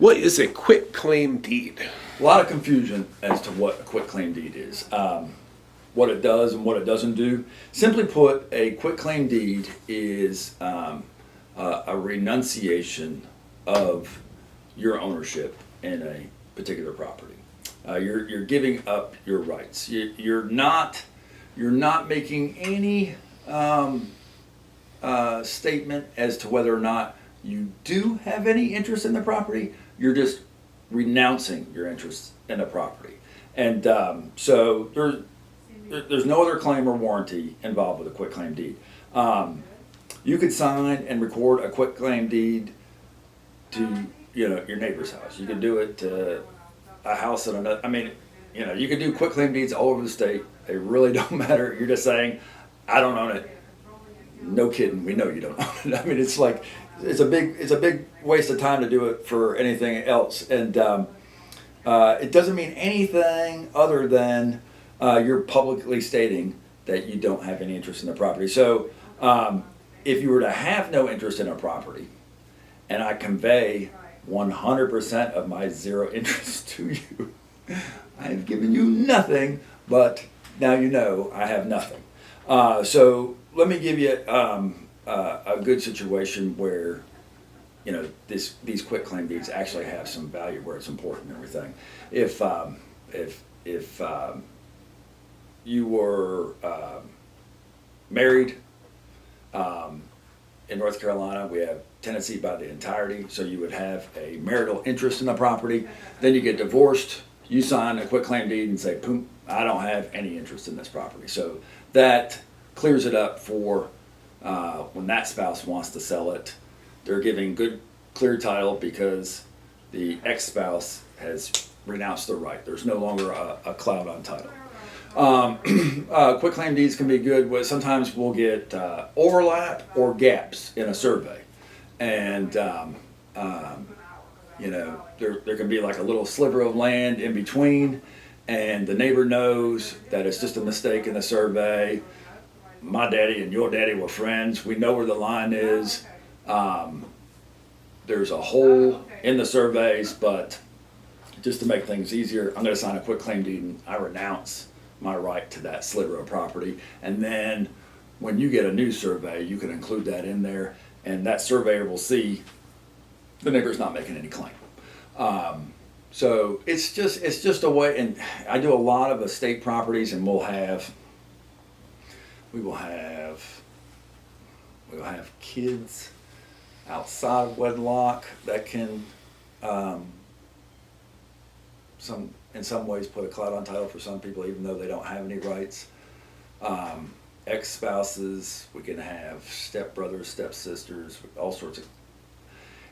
What is a quitclaim deed? A lot of confusion as to what a quitclaim deed is, what it does and what it doesn't do. Simply put, a quitclaim deed is a renunciation of your ownership in a particular property. You're giving up your rights. You're not making any statement as to whether or not you do have any interest in the property. You're just renouncing your interest in the property. And so there's no other claim or warranty involved with a quitclaim deed. You could sign and record a quitclaim deed to your neighbor's house. You could do it to a house in another. I mean, you could do quitclaim deeds all over the state. They really don't matter. You're just saying, I don't own it. No kidding, we know you don't own it. I mean, it's like it's a big waste of time to do it for anything else, and it doesn't mean anything other than you're publicly stating that you don't have any interest in the property. So, if you were to have no interest in a property, and I convey 100% of my zero interest to you, I have given you nothing, but now you know I have nothing. So let me give you a good situation where these quitclaim deeds actually have some value, where it's important and everything. If you were married in North Carolina, we have tenancy by the entirety, so you would have a marital interest in the property. Then you get divorced, you sign a quitclaim deed and say, "Boom, I don't have any interest in this property." So that clears it up for when that spouse wants to sell it. They're giving good, clear title because the ex-spouse has renounced their right. There's no longer a cloud on title. Quitclaim deeds can be good. Sometimes we'll get overlap or gaps in a survey, and there can be like a little sliver of land in between, and the neighbor knows that it's just a mistake in the survey. My daddy and your daddy were friends. We know where the line is. There's a hole in the surveys, but just to make things easier, I'm going to sign a quitclaim deed and I renounce my right to that sliver of property. And then when you get a new survey, you can include that in there, and that surveyor will see the neighbor's not making any claim. So it's just a way. And I do a lot of estate properties, and we will have kids outside of wedlock that can in some ways put a cloud on title for some people, even though they don't have any rights. Ex-spouses, we can have stepbrothers, stepsisters, all sorts of.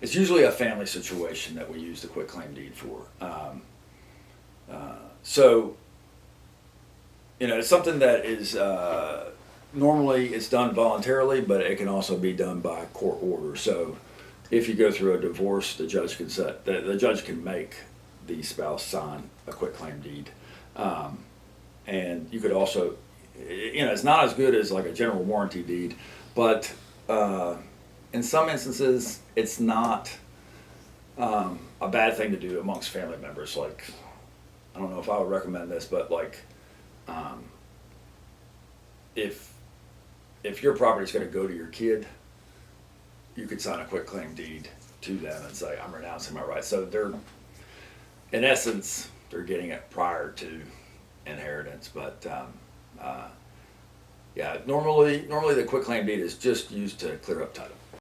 It's usually a family situation that we use the quitclaim deed for. So it's something that is normally it's done voluntarily, but it can also be done by court order. So if you go through a divorce, the judge can make the spouse sign a quitclaim deed, and you could also, it's not as good as like a general warranty deed, but in some instances it's not a bad thing to do amongst family members. Like, I don't know if I would recommend this, but like if your property's going to go to your kid, you could sign a quitclaim deed to them and say, "I'm renouncing my rights." So in essence, they're getting it prior to inheritance. But normally the quitclaim deed is just used to clear up title.